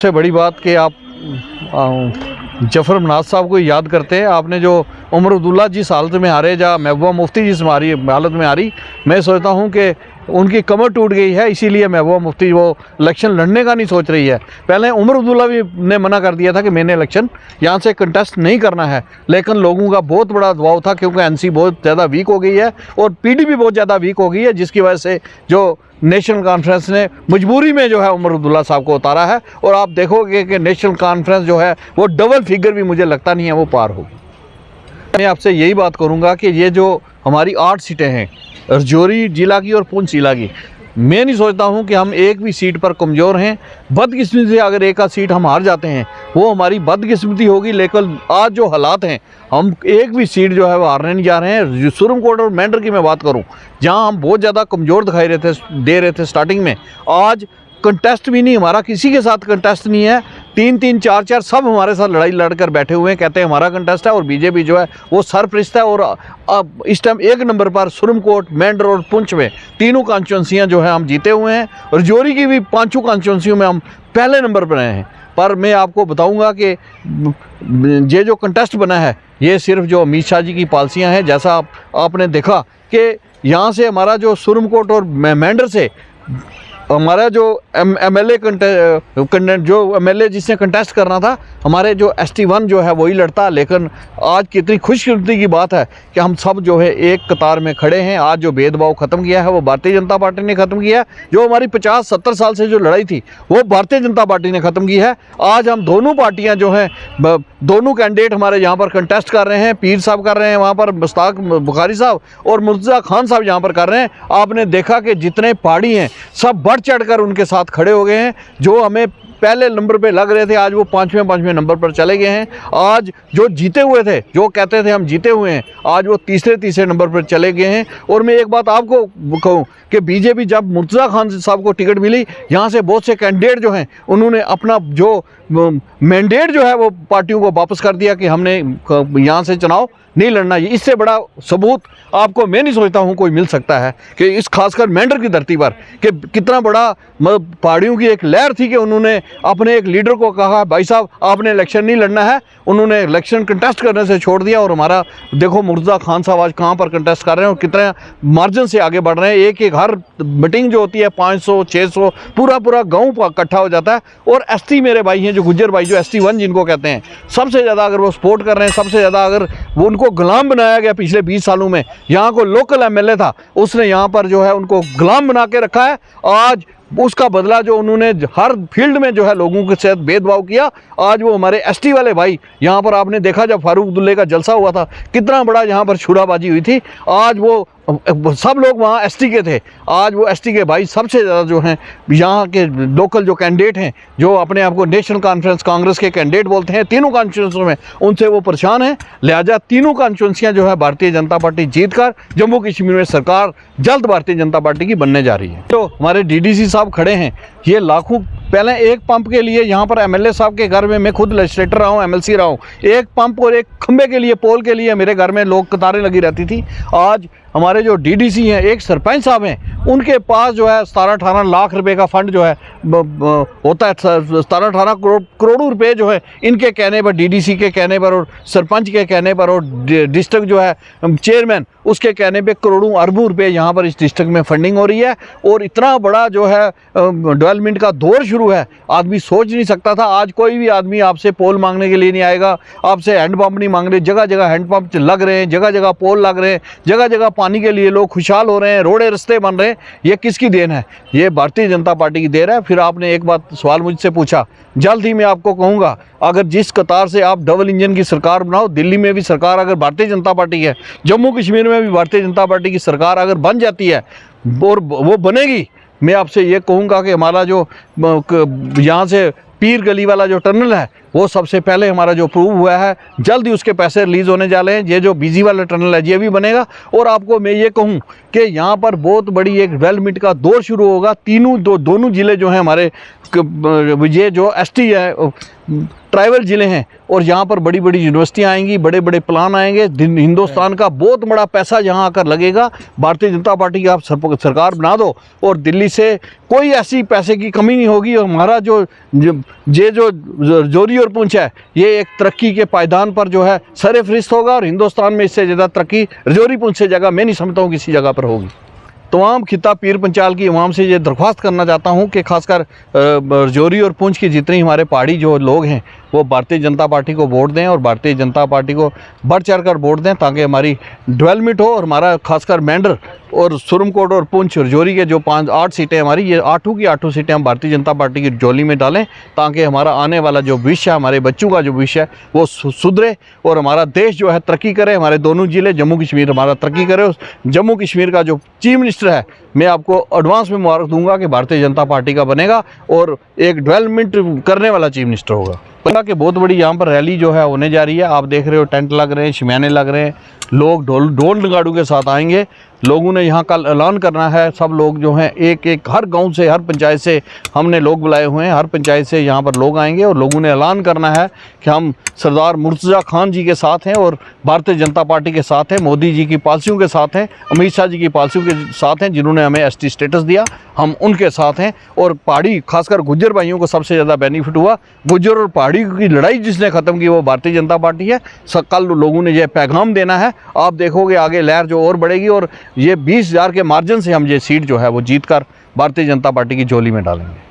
सबसे बड़ी बात कि आप जफर मनाज साहब को याद करते हैं। आपने जो उमर अब्दुल्ला जिस हालत में आ रहे, जहाँ महबूबा मुफ्ती जिस हालत में आ रही, मैं सोचता हूँ कि उनकी कमर टूट गई है, इसीलिए महबूबा मुफ्ती वो इलेक्शन लड़ने का नहीं सोच रही है। पहले उमर अब्दुल्ला भी ने मना कर दिया था कि मैंने इलेक्शन यहाँ से कंटेस्ट नहीं करना है, लेकिन लोगों का बहुत बड़ा दबाव था क्योंकि एनसी बहुत ज़्यादा वीक हो गई है और पीडीपी बहुत ज़्यादा वीक हो गई है, जिसकी वजह से जो नेशनल कॉन्फ्रेंस ने मजबूरी में जो है उमर अब्दुल्ला साहब को उतारा है। और आप देखोगे कि नेशनल कॉन्फ्रेंस जो है वो डबल फिगर भी मुझे लगता नहीं है वो पार होगी। मैं आपसे यही बात करूंगा कि ये जो हमारी 8 सीटें हैं, राजौरी जिला की और पुंछ जिला की, मैं नहीं सोचता हूं कि हम एक भी सीट पर कमज़ोर हैं। बदकिस्मती से अगर एक आध सीट हम हार जाते हैं वो हमारी बदकिस्मती होगी, लेकिन आज जो हालात हैं हम एक भी सीट जो है वो हारने नहीं जा रहे हैं। सुरम कोट और मेंढर की मैं बात करूं, जहां हम बहुत ज़्यादा कमज़ोर दिखाई दे रहे थे स्टार्टिंग में, आज कंटेस्ट भी नहीं, हमारा किसी के साथ कंटेस्ट नहीं है। 3-3, 4-4 सब हमारे साथ लड़ाई लड़कर बैठे हुए हैं, कहते हैं हमारा कंटेस्ट है, और बीजेपी जो है वो सरपरस्त है। और अब इस टाइम एक नंबर पर सुरम कोट, मेंढर और पुंछ में तीनों कॉन्स्टिट्यूंसियां जो है हम जीते हुए हैं, और राजौरी की भी 5 कॉन्स्टिट्यूंसियों में हम पहले नंबर पर रहे हैं। पर मैं आपको बताऊंगा कि ये जो कंटेस्ट बना है ये सिर्फ जो अमित शाह जी की पॉलिसियाँ हैं। जैसा आपने देखा कि यहाँ से हमारा जो सुरम कोट और मेंढर से हमारा जो एमएलए जो एमएलए जिसने कंटेस्ट करना था, हमारे जो ST1 जो है वही लड़ता। लेकिन आज कितनी खुशकिस्मती की बात है कि हम सब जो है एक कतार में खड़े हैं। आज जो भेदभाव ख़त्म किया है वो भारतीय जनता पार्टी ने ख़त्म किया है। जो हमारी 50-70 साल से जो लड़ाई थी वो भारतीय जनता पार्टी ने ख़त्म की है। आज हम दोनों पार्टियाँ जो हैं, दोनों कैंडिडेट हमारे यहाँ पर कंटेस्ट कर रहे हैं। पीर साहब कर रहे हैं वहाँ पर, मुश्ताक बुखारी साहब और मुर्तज़ा खान साहब यहाँ पर कर रहे हैं। आपने देखा कि जितने पहाड़ी हैं सब बढ़ चढ़कर उनके साथ खड़े हो गए हैं। जो हमें पहले नंबर पे लग रहे थे आज वो 5वें नंबर पर चले गए हैं। आज जो जीते हुए थे, जो कहते थे हम जीते हुए हैं, आज वो तीसरे नंबर पर चले गए हैं। और मैं एक बात आपको कहूँ कि बीजेपी जब मुर्तज़ा खान साहब को टिकट मिली, यहाँ से बहुत से कैंडिडेट जो हैं उन्होंने अपना जो मैंडेट जो है वो पार्टियों को वापस कर दिया कि हमने यहाँ से चुनाव नहीं लड़ना। इससे बड़ा सबूत आपको मैं नहीं सोचता हूँ कोई मिल सकता है कि इस खासकर मेंढर की धरती पर कि कितना बड़ा पहाड़ियों की एक लहर थी कि उन्होंने अपने एक लीडर को कहा भाई साहब आपने इलेक्शन नहीं लड़ना है, उन्होंने इलेक्शन कंटेस्ट करने से छोड़ दिया। और हमारा देखो मुर्तज़ा खान साहब आज कहाँ पर कंटेस्ट कर रहे हैं और कितने मार्जिन से आगे बढ़ रहे हैं। एक हर मीटिंग जो होती है 500-600 पूरा गाँव इकट्ठा हो जाता है। और ST मेरे भाई हैं, जो गुज्जर भाई, जो ST1 जिनको कहते हैं, सबसे ज़्यादा अगर वो सपोर्ट कर रहे हैं, सबसे ज़्यादा अगर वो उनको गुलाम बनाया गया पिछले 20 सालों में। यहाँ को लोकल MLA था, उसने यहाँ पर जो है उनको गुलाम बना के रखा है। आज उसका बदला जो उन्होंने हर फील्ड में जो है लोगों के साथ भेदभाव किया, आज वो हमारे ST वाले भाई, यहाँ पर आपने देखा जब फारूक अब्दुल्ले का जलसा हुआ था कितना बड़ा यहाँ पर छुराबाजी हुई थी, आज वो सब लोग वहाँ ST के थे। आज वो ST के भाई सबसे ज़्यादा जो हैं यहाँ के लोकल जो कैंडिडेट हैं, जो अपने आप को नेशनल कॉन्फ्रेंस कांग्रेस के कैंडिडेट बोलते हैं, तीनों कॉन्स्टिट्यूंसियों में उनसे वो परेशान हैं। लिहाजा तीनों कॉन्स्टिट्यूंसियाँ जो है भारतीय जनता पार्टी जीतकर जम्मू कश्मीर में सरकार जल्द भारतीय जनता पार्टी की बनने जा रही है। तो हमारे DDC साहब खड़े हैं, ये लाखों, पहले एक पंप के लिए यहाँ पर MLA साहब के घर में, मैं खुद लेजिस्लेटर रहा हूँ, MLC रहा हूँ, एक पंप और एक खंबे के लिए, पोल के लिए मेरे घर में लोग कतारें लगी रहती थी। आज हमारे जो DDC हैं, एक सरपंच साहब हैं, उनके पास जो है 17-18 लाख रुपए का फंड जो है होता है, 17-18 करोड़ रुपए जो है इनके कहने पर, DDC के कहने पर और सरपंच के कहने पर और डिस्ट्रिक्ट जो है चेयरमैन उसके कहने पे करोड़ों अरबों रुपए यहाँ पर इस डिस्ट्रिक्ट में फंडिंग हो रही है। और इतना बड़ा जो है डेवलपमेंट का दौर शुरू है, आदमी सोच नहीं सकता था। आज कोई भी आदमी आपसे पोल मांगने के लिए नहीं आएगा, आपसे हैंडपम्प नहीं मांग रहे, जगह जगह हैंडपम्प लग रहे हैं, जगह जगह पोल लग रहे हैं, जगह जगह पानी के लिए लोग खुशहाल हो रहे हैं, रोडे रास्ते बन रहे हैं। ये किसकी देन है? ये भारतीय जनता पार्टी की देन है। फिर आपने एक बात सवाल मुझसे पूछा, जल्द ही मैं आपको कहूँगा, अगर जिस कतार से आप डबल इंजन की सरकार बनाओ, दिल्ली में भी सरकार अगर भारतीय जनता पार्टी है, जम्मू कश्मीर में भी भारतीय जनता पार्टी की सरकार अगर बन जाती है और वो बनेगी, मैं आपसे ये कहूँगा कि हमारा जो यहाँ से पीर गली वाला जो टनल है वो सबसे पहले हमारा जो अप्रूव हुआ है, जल्द ही उसके पैसे रिलीज़ होने जा रहे हैं। ये जो BG वाला टनल है ये भी बनेगा। और आपको मैं ये कहूँ कि यहाँ पर बहुत बड़ी एक डेवलपमेंट का दौर शुरू होगा। दोनों ज़िले जो हैं हमारे, ये जो ST है ट्राइबल ज़िले हैं और यहाँ पर बड़ी बड़ी यूनिवर्सिटियाँ आएंगी, बड़े बड़े प्लान आएंगे, हिंदुस्तान का बहुत बड़ा पैसा यहाँ आकर लगेगा। भारतीय जनता पार्टी की आप सरकार बना दो और दिल्ली से कोई ऐसी पैसे की कमी नहीं होगी। और हमारा जो रजौरी और पुंछ है, ये एक तरक्की के पायदान पर जो है सर फहरिस्त होगा और हिंदुस्तान में इससे ज़्यादा तरक्की रजौरी पुंछ से जगह मैं नहीं समझता हूँ किसी जगह पर होगी। तमाम खिता पीर पंचाल की अवाम से ये दरख्वास्त करना चाहता हूँ कि खासकर रजौरी और पुंछ की जितनी हमारे पहाड़ी जो लोग हैं वो भारतीय जनता पार्टी को वोट दें और भारतीय जनता पार्टी को बढ़ चढ़ कर वोट दें, ताकि हमारी डेवलपमेंट हो। और हमारा खासकर मेंढर और सुरमकोट और पुंछ रजौरी के जो 5-8 सीटें हमारी, ये 8 की 8 सीटें हम भारतीय जनता पार्टी की झोली में डालें, ताकि हमारा आने वाला जो भविष्य है, हमारे बच्चों का जो भविष्य है वो सुधरे और हमारा देश जो है तरक्की करे। हमारे दोनों ज़िले जम्मू कश्मीर हमारा तरक्की करे। उस जम्मू कश्मीर का जो चीफ मिनिस्टर है, मैं आपको एडवांस में मुबारक दूंगा कि भारतीय जनता पार्टी का बनेगा और एक डेवलपमेंट करने वाला चीफ मिनिस्टर होगा। कि बहुत बड़ी यहाँ पर रैली जो है होने जा रही है। आप देख रहे हो टेंट लग रहे हैं, शमियाने लग रहे हैं, लोग ढोल नगाड़ों के साथ आएंगे। लोगों ने यहाँ कल ऐलान करना है, सब लोग जो हैं एक हर गांव से, हर पंचायत से हमने लोग बुलाए हुए हैं, हर पंचायत से यहाँ पर लोग आएंगे और लोगों ने ऐलान करना है कि हम सरदार मुर्तज़ा खान जी के साथ हैं और भारतीय जनता पार्टी के साथ हैं, मोदी जी की पॉलिसियों के साथ हैं, अमित शाह जी की पॉलिसियों के साथ हैं, जिन्होंने हमें एसटी स्टेटस दिया, हम उनके साथ हैं। और पहाड़ी खासकर गुज्जर भाइयों को सबसे ज़्यादा बेनिफिट हुआ। गुज्जर और पहाड़ी की लड़ाई जिसने ख़त्म की वो भारतीय जनता पार्टी है। कल लोगों ने यह पैगाम देना है। आप देखोगे आगे लहर जो और बढ़ेगी और ये 20,000 के मार्जिन से हम ये सीट जो है वो जीत कर भारतीय जनता पार्टी की झोली में डालेंगे।